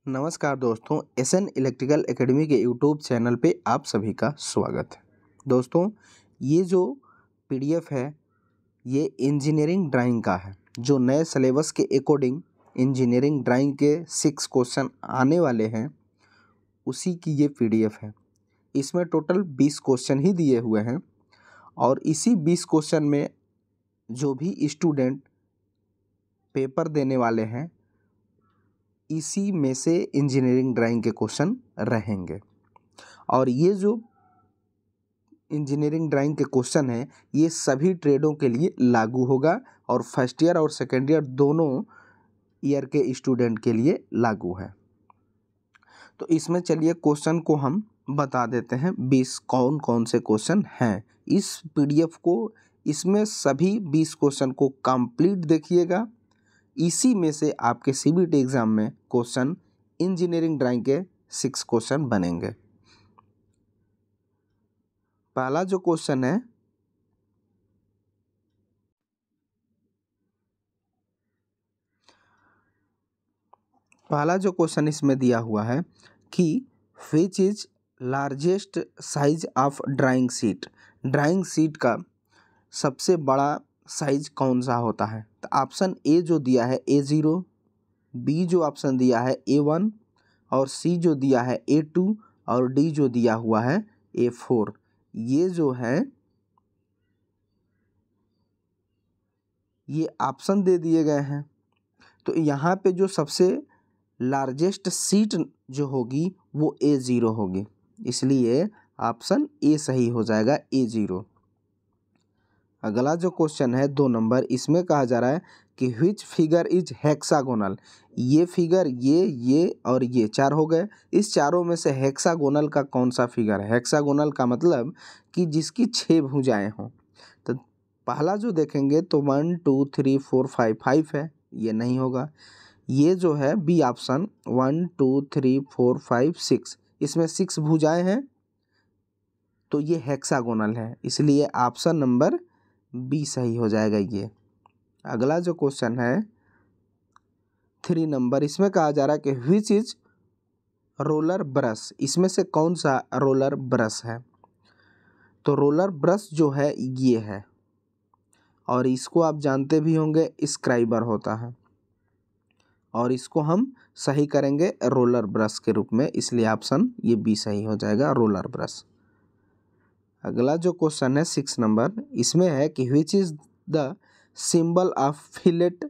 नमस्कार दोस्तों, SN electrical academy के यूट्यूब चैनल पे आप सभी का स्वागत है। दोस्तों, ये जो पीडीएफ है ये इंजीनियरिंग ड्राइंग का है, जो नए सिलेबस के अकॉर्डिंग इंजीनियरिंग ड्राइंग के 6 क्वेश्चन आने वाले हैं उसी की ये पीडीएफ है। इसमें टोटल 20 क्वेश्चन ही दिए हुए हैं और इसी 20 क्वेश्चन में जो भी स्टूडेंट पेपर देने वाले हैं इसी में से इंजीनियरिंग ड्राइंग के क्वेश्चन रहेंगे। और ये जो इंजीनियरिंग ड्राइंग के क्वेश्चन है ये सभी ट्रेडों के लिए लागू होगा और फर्स्ट ईयर और सेकेंड ईयर दोनों ईयर के स्टूडेंट के लिए लागू है। तो इसमें चलिए क्वेश्चन को हम बता देते हैं 20 कौन कौन से क्वेश्चन हैं इस पीडीएफ को। इसमें सभी 20 क्वेश्चन को कंप्लीट देखिएगा। इसी में से आपके सीबीटी एग्जाम में क्वेश्चन इंजीनियरिंग ड्राइंग के 6 क्वेश्चन बनेंगे। पहला जो क्वेश्चन है इसमें दिया हुआ है कि which is largest size of drawing sheet. Drawing sheet का सबसे बड़ा साइज कौन सा होता है? तो ऑप्शन ए जो दिया है A0, बी जो ऑप्शन दिया है A1 और सी जो दिया है A2 और डी जो दिया हुआ है A4। ये जो है ये ऑप्शन दे दिए गए हैं। तो यहाँ पे जो सबसे लार्जेस्ट सीट जो होगी वो A0 होगी, इसलिए ऑप्शन ए सही हो जाएगा A0। अगला जो क्वेश्चन है 2 नंबर, इसमें कहा जा रहा है कि विच फिगर इज हेक्सागोनल। ये फिगर ये और ये 4 हो गए। इस चारों में से हेक्सागोनल का कौन सा फिगर है? हेक्सागोनल का मतलब कि जिसकी 6 भुजाएं हों। तो पहला जो देखेंगे तो 1 2 3 4 5 है, ये नहीं होगा। ये जो है बी ऑप्शन 1 2 3 4 5 6, इसमें 6 भुजाएं हैं तो ये हेक्सागोनल है, इसलिए ऑप्शन नंबर बी सही हो जाएगा ये। अगला जो क्वेश्चन है 3 नंबर, इसमें कहा जा रहा है कि विच इज रोलर ब्रश। इसमें से कौन सा रोलर ब्रश है? तो रोलर ब्रश जो है ये है और इसको आप जानते भी होंगे स्क्राइबर होता है और इसको हम सही करेंगे रोलर ब्रश के रूप में, इसलिए ऑप्शन ये बी सही हो जाएगा, रोलर ब्रश। अगला जो क्वेश्चन है 6 नंबर, इसमें है कि which is the symbol of fillet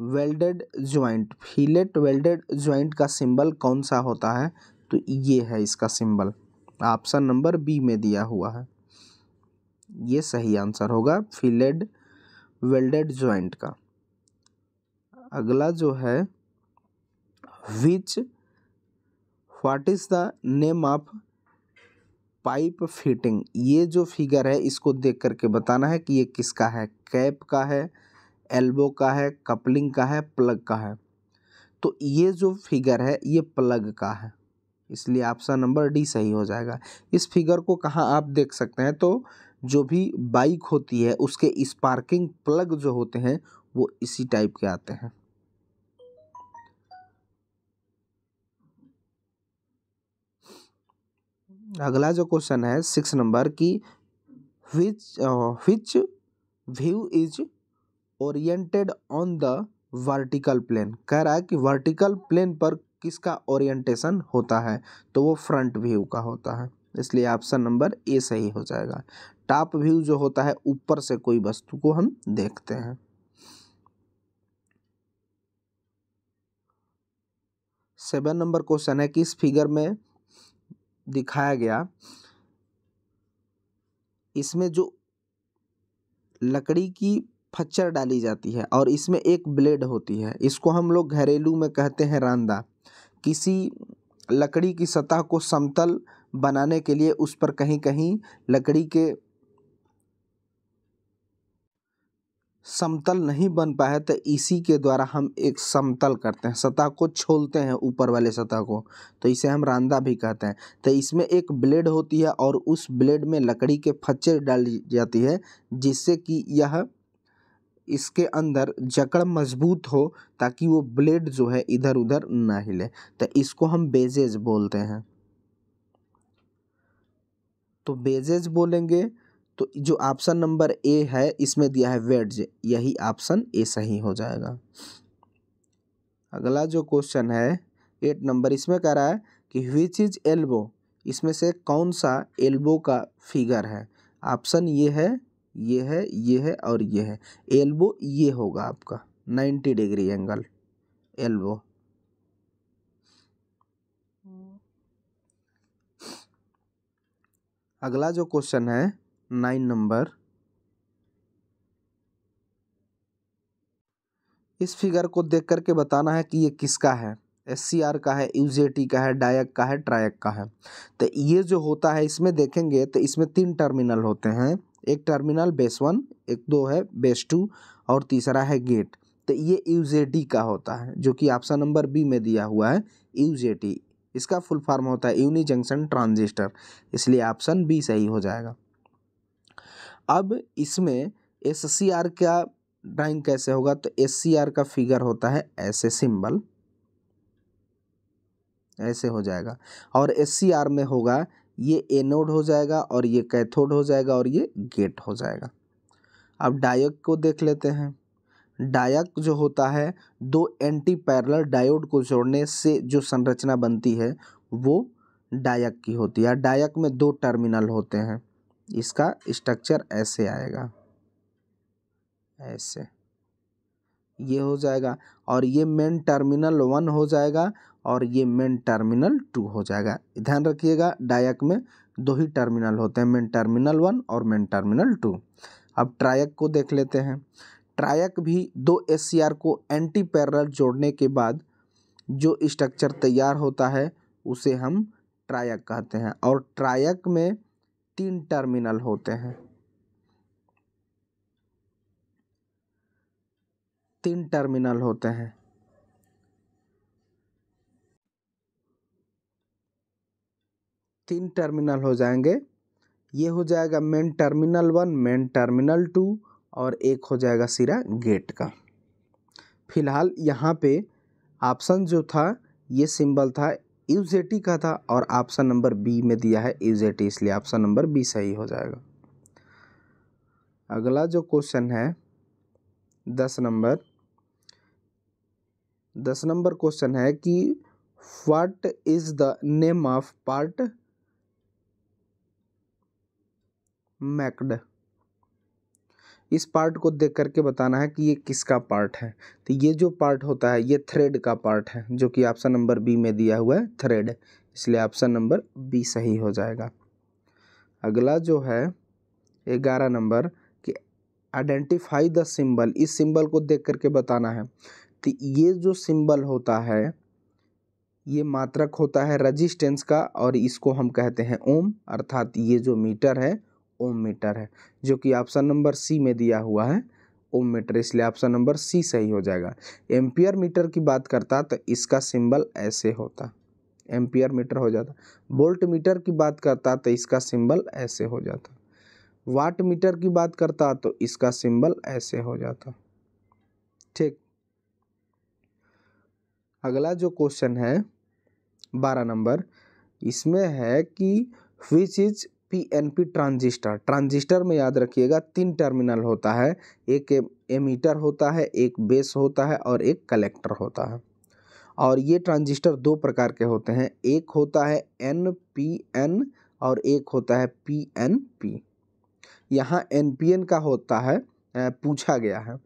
welded joint. Fillet welded joint का सिंबल कौन सा होता है? तो ये है इसका सिंबल, ऑप्शन नंबर बी में दिया हुआ है, ये सही आंसर होगा फिलेट वेल्डेड ज्वाइंट का। अगला जो है what is the name of pipe fitting. ये जो फिगर है इसको देख करके बताना है कि ये किसका है, कैप का है, एल्बो का है, कपलिंग का है, प्लग का है। तो ये जो फिगर है ये प्लग का है, इसलिए ऑप्शन नंबर डी सही हो जाएगा। इस फिगर को कहाँ आप देख सकते हैं? तो जो भी बाइक होती है उसके स्पार्किंग प्लग जो होते हैं वो इसी टाइप के आते हैं। अगला जो क्वेश्चन है 6 नंबर की which view is oriented on the vertical plane. कह रहा है कि वर्टिकल प्लेन पर किसका ओरिएंटेशन होता है? तो वो फ्रंट व्यू का होता है, इसलिए ऑप्शन नंबर ए सही हो जाएगा। टॉप व्यू जो होता है ऊपर से कोई वस्तु को हम देखते हैं। 7 नंबर क्वेश्चन है कि इस फिगर में दिखाया गया, इसमें जो लकड़ी की फच्चर डाली जाती है और इसमें एक ब्लेड होती है, इसको हम लोग घरेलू में कहते हैं रांदा। किसी लकड़ी की सतह को समतल बनाने के लिए उस पर कहीं कहीं लकड़ी के समतल नहीं बन पाए तो इसी के द्वारा हम एक समतल करते हैं, सतह को छोलते हैं ऊपर वाले सतह को, तो इसे हम रांदा भी कहते हैं। तो इसमें एक ब्लेड होती है और उस ब्लेड में लकड़ी के फच्चे डाली जाती है जिससे कि यह इसके अंदर जकड़ मजबूत हो ताकि वो ब्लेड जो है इधर उधर ना हिले, तो इसको हम बेजेज बोलते हैं। तो बेजेज बोलेंगे तो जो ऑप्शन नंबर ए है इसमें दिया है वेड्ज, यही ऑप्शन ए सही हो जाएगा। अगला जो क्वेश्चन है 8 नंबर, इसमें कह रहा है कि व्हिच इज एल्बो, इसमें से कौन सा एल्बो का फिगर है। ऑप्शन ये है, ये है, ये है और ये है। एल्बो ये होगा आपका 90 डिग्री एंगल एल्बो। अगला जो क्वेश्चन है 9 नंबर, इस फिगर को देख करके बताना है कि ये किसका है। SCR का है, UJT का है, डायक का है, ट्रायक का है। तो ये जो होता है इसमें देखेंगे तो इसमें 3 टर्मिनल होते हैं, एक टर्मिनल बेस 1, एक 2 है बेस 2 और तीसरा है गेट। तो ये UJT का होता है जो कि ऑप्शन नंबर बी में दिया हुआ है UJT। इसका फुल फॉर्म होता है यूनी जंक्शन ट्रांजिस्टर, इसलिए ऑप्शन बी सही हो जाएगा। अब इसमें SCR का ड्राइंग कैसे होगा, तो SCR का फिगर होता है ऐसे, सिंबल ऐसे हो जाएगा और SCR में होगा ये एनोड हो जाएगा और ये कैथोड हो जाएगा और ये गेट हो जाएगा। अब डायोड को देख लेते हैं। डायोड जो होता है 2 एंटी पैरेलल डायोड को जोड़ने से जो संरचना बनती है वो डायोड की होती है। डायोड में 2 टर्मिनल होते हैं, इसका स्ट्रक्चर ऐसे आएगा, ऐसे ये हो जाएगा और ये मेन टर्मिनल 1 हो जाएगा और ये मेन टर्मिनल 2 हो जाएगा। ध्यान रखिएगा डायोड में 2 ही टर्मिनल होते हैं, मेन टर्मिनल 1 और मेन टर्मिनल 2। अब ट्रायक को देख लेते हैं। ट्रायक भी 2 SCR को एंटी पैरेलल जोड़ने के बाद जो स्ट्रक्चर तैयार होता है उसे हम ट्रायक कहते हैं और ट्रायक में 3 टर्मिनल होते हैं, 3 टर्मिनल होते हैं। तीन टर्मिनल हो जाएंगे, ये हो जाएगा मेन टर्मिनल 1, मेन टर्मिनल 2 और एक हो जाएगा सिरा गेट का। फिलहाल यहाँ पे ऑप्शन जो था ये सिंबल था UJT का था और ऑप्शन नंबर बी में दिया है UJT, इसलिए ऑप्शन नंबर बी सही हो जाएगा। अगला जो क्वेश्चन है 10 नंबर, 10 नंबर क्वेश्चन है कि what is the name of part marked. इस पार्ट को देख करके बताना है कि ये किसका पार्ट है। तो ये जो पार्ट होता है ये थ्रेड का पार्ट है जो कि ऑप्शन नंबर बी में दिया हुआ है थ्रेड, इसलिए ऑप्शन नंबर बी सही हो जाएगा। अगला जो है 11 नंबर कि आइडेंटिफाई द सिंबल, इस सिंबल को देख करके बताना है। तो ये जो सिंबल होता है ये मात्रक होता है रजिस्टेंस का और इसको हम कहते हैं ओम, अर्थात ये जो मीटर है ओम मीटर है जो कि ऑप्शन नंबर सी में दिया हुआ है ओम मीटर, इसलिए ऑप्शन नंबर सी सही हो जाएगा। एम्पियर मीटर की बात करता तो इसका सिंबल ऐसे होता, एम्पियर मीटर हो जाता। वोल्ट मीटर की बात करता तो इसका सिंबल ऐसे हो जाता। वाट मीटर की बात करता तो इसका सिंबल ऐसे हो जाता। ठीक, अगला जो क्वेश्चन है 12 नंबर, इसमें है कि which is PNP transistor. Transistor में याद रखिएगा 3 टर्मिनल होता है, एक एमीटर होता है, एक बेस होता है और एक कलेक्टर होता है। और ये ट्रांजिस्टर 2 प्रकार के होते हैं, एक होता है NPN और एक होता है PNP। यहाँ NPN का होता है पूछा गया है,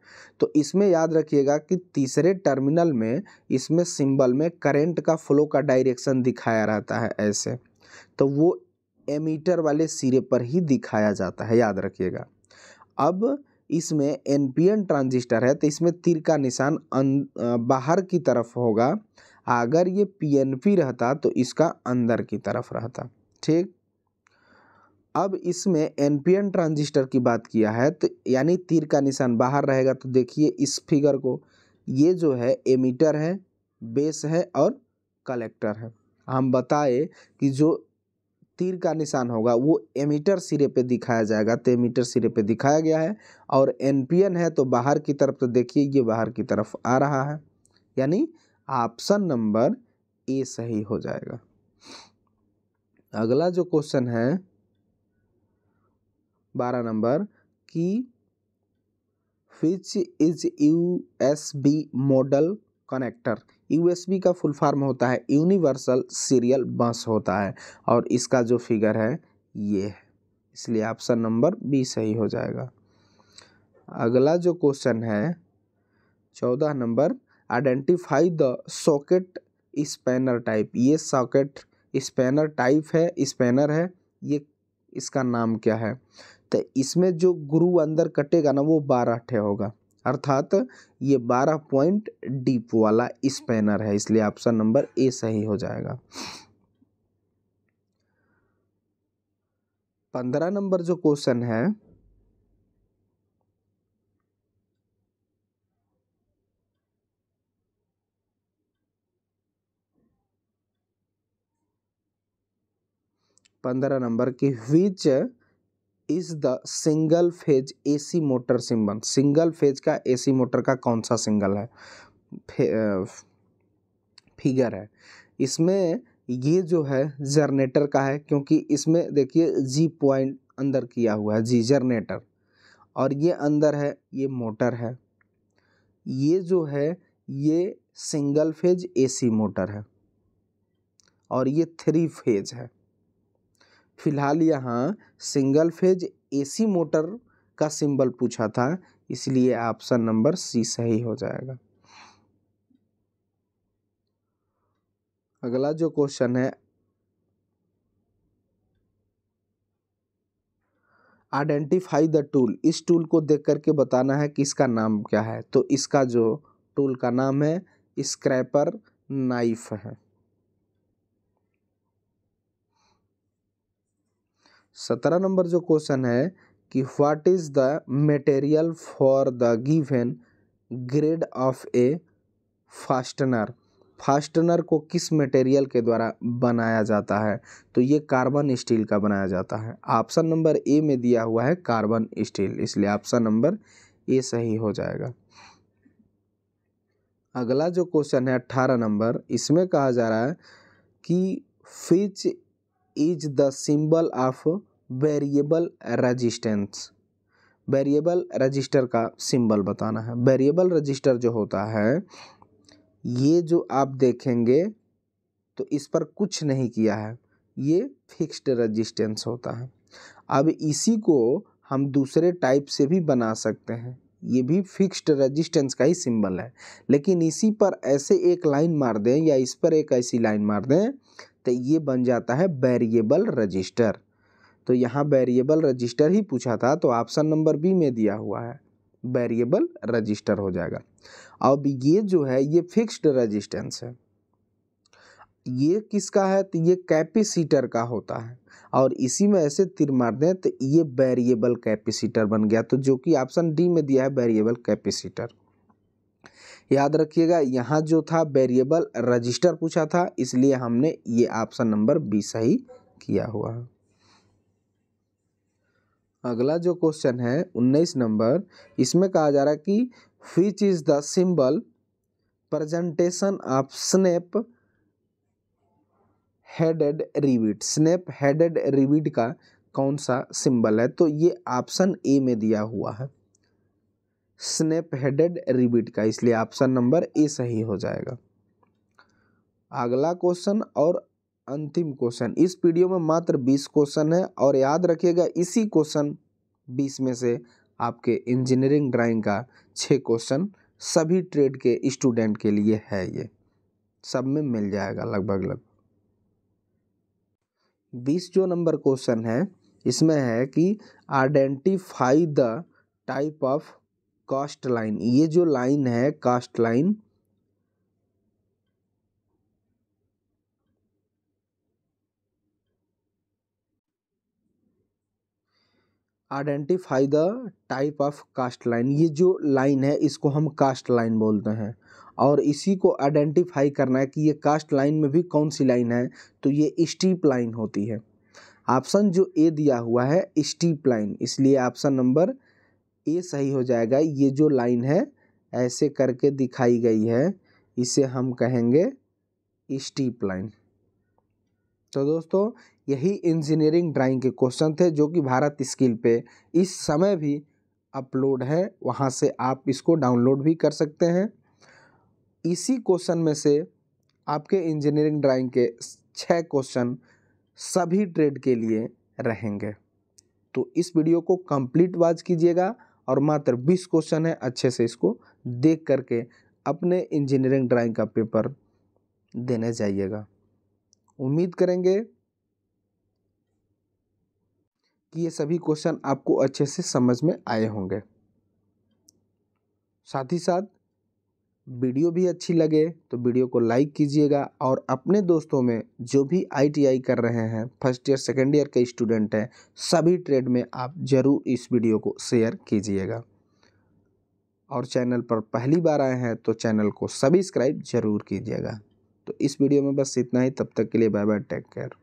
तो इसमें याद रखिएगा कि तीसरे टर्मिनल में इसमें सिंबल में करंट का फ्लो का डायरेक्शन दिखाया रहता है ऐसे, तो वो एमीटर वाले सिरे पर ही दिखाया जाता है, याद रखिएगा। अब इसमें NPN ट्रांजिस्टर है तो इसमें तीर का निशान बाहर की तरफ होगा, अगर ये PNP रहता तो इसका अंदर की तरफ रहता। ठीक, अब इसमें NPN ट्रांजिस्टर की बात किया है तो यानी तीर का निशान बाहर रहेगा। तो देखिए इस फिगर को, ये जो है एमीटर है, बेस है और कलेक्टर है। हम बताए कि जो तीर का निशान होगा वो एमीटर सिरे पे दिखाया जाएगा, तो एमीटर सिरे पे दिखाया गया है। और एनपीएन है तो बाहर की तरफ, तो देखिए ये बाहर की तरफ आ रहा है, यानी ऑप्शन नंबर ए सही हो जाएगा। अगला जो क्वेश्चन है 12 नंबर कि which is USB model connector. USB का फुल फॉर्म होता है यूनिवर्सल सीरियल बस होता है, और इसका जो फिगर है ये है, इसलिए ऑप्शन नंबर बी सही हो जाएगा। अगला जो क्वेश्चन है 14 number, identify the socket spanner type. ये सॉकेट स्पैनर टाइप है, स्पैनर है, ये इसका नाम क्या है। तो इसमें जो ग्रू अंदर कटेगा ना वो 12 ठे होगा, अर्थात ये 12 पॉइंट डीप वाला स्पैनर है, इसलिए ऑप्शन नंबर ए सही हो जाएगा। 15 नंबर जो क्वेश्चन है 15 नंबर की which is the single phase AC motor symbol. Single phase का एसी मोटर का कौन सा सिंगल है, फिगर है। इसमें ये जो है जनरेटर का है, क्योंकि इसमें देखिए जी पॉइंट अंदर किया हुआ है, जी जनरेटर, और ये अंदर है ये मोटर है। ये जो है ये सिंगल फेज एसी मोटर है और ये 3 फेज है। फिलहाल यहाँ सिंगल फेज एसी मोटर का सिंबल पूछा था, इसलिए ऑप्शन नंबर सी सही हो जाएगा। अगला जो क्वेश्चन है आइडेंटिफाई द टूल। इस टूल को देख करके बताना है कि इसका नाम क्या है, तो इसका जो टूल का नाम है स्क्रैपर नाइफ है। 17 नंबर जो क्वेश्चन है कि what is the material for the given grade of A fastener. Fastener को किस मटेरियल के द्वारा बनाया जाता है, तो ये कार्बन स्टील का बनाया जाता है। ऑप्शन नंबर ए में दिया हुआ है कार्बन स्टील, इसलिए ऑप्शन नंबर ए सही हो जाएगा। अगला जो क्वेश्चन है 18 नंबर, इसमें कहा जा रहा है कि which is the symbol of variable resistance. Variable resistor का सिंबल बताना है। वेरिएबल रजिस्टर जो होता है ये जो आप देखेंगे तो इस पर कुछ नहीं किया है, ये फिक्स्ड रेजिस्टेंस होता है। अब इसी को हम दूसरे टाइप से भी बना सकते हैं, ये भी फिक्स्ड रेजिस्टेंस का ही सिंबल है, लेकिन इसी पर ऐसे एक लाइन मार दें या इस पर एक ऐसी लाइन मार दें तो ये बन जाता है वेरिएबल रजिस्टर। तो यहाँ वेरिएबल रजिस्टर ही पूछा था, तो ऑप्शन नंबर बी में दिया हुआ है वेरिएबल रजिस्टर हो जाएगा। अब ये जो है ये फिक्स्ड रेजिस्टेंस है, ये किसका है, तो ये कैपेसिटर का होता है, और इसी में ऐसे तीर मार दें तो ये वेरिएबल कैपेसिटर बन गया, तो जो कि ऑप्शन डी में दिया है वेरिएबल कैपेसिटर। याद रखिएगा यहाँ जो था वेरिएबल रजिस्टर पूछा था, इसलिए हमने ये ऑप्शन नंबर बी सही किया हुआ है। अगला जो क्वेश्चन है 19 नंबर, इसमें कहा जा रहा है कि which is the symbol presentation of snap headed rivet. Snap headed rivet का कौन सा सिंबल है, तो ये ऑप्शन ए में दिया हुआ है स्नैप हेडेड रिविट का, इसलिए ऑप्शन नंबर ए सही हो जाएगा। अगला क्वेश्चन और अंतिम क्वेश्चन, इस वीडियो में मात्र 20 क्वेश्चन है, और याद रखिएगा इसी क्वेश्चन 20 में से आपके इंजीनियरिंग ड्राइंग का 6 क्वेश्चन सभी ट्रेड के स्टूडेंट के लिए है, ये सब में मिल जाएगा लगभग 20 जो नंबर क्वेश्चन है इसमें है कि identify the type of cost line. ये जो लाइन है cost line, identify the type of cost line. ये जो लाइन है इसको हम कास्ट लाइन बोलते हैं, और इसी को आइडेंटिफाई करना है कि ये कास्ट लाइन में भी कौन सी लाइन है, तो ये स्टीप लाइन होती है। ऑप्शन जो ए दिया हुआ है स्टीप लाइन, इसलिए ऑप्शन नंबर ए सही हो जाएगा। ये जो लाइन है ऐसे करके दिखाई गई है, इसे हम कहेंगे स्टीप लाइन। तो दोस्तों यही इंजीनियरिंग ड्राइंग के क्वेश्चन थे जो कि भारत स्किल पे इस समय भी अपलोड है, वहाँ से आप इसको डाउनलोड भी कर सकते हैं। इसी क्वेश्चन में से आपके इंजीनियरिंग ड्राइंग के 6 क्वेश्चन सभी ट्रेड के लिए रहेंगे। तो इस वीडियो को कंप्लीट वॉच कीजिएगा और मात्र 20 क्वेश्चन है, अच्छे से इसको देख करके अपने इंजीनियरिंग ड्राइंग का पेपर देने जाइएगा। उम्मीद करेंगे कि ये सभी क्वेश्चन आपको अच्छे से समझ में आए होंगे। साथ ही साथ वीडियो भी अच्छी लगे तो वीडियो को लाइक कीजिएगा और अपने दोस्तों में जो भी ITI कर रहे हैं, फर्स्ट ईयर सेकेंड ईयर के स्टूडेंट हैं, सभी ट्रेड में आप ज़रूर इस वीडियो को शेयर कीजिएगा। और चैनल पर पहली बार आए हैं तो चैनल को सब्सक्राइब जरूर कीजिएगा। तो इस वीडियो में बस इतना ही, तब तक के लिए बाय बाय, टेक केयर।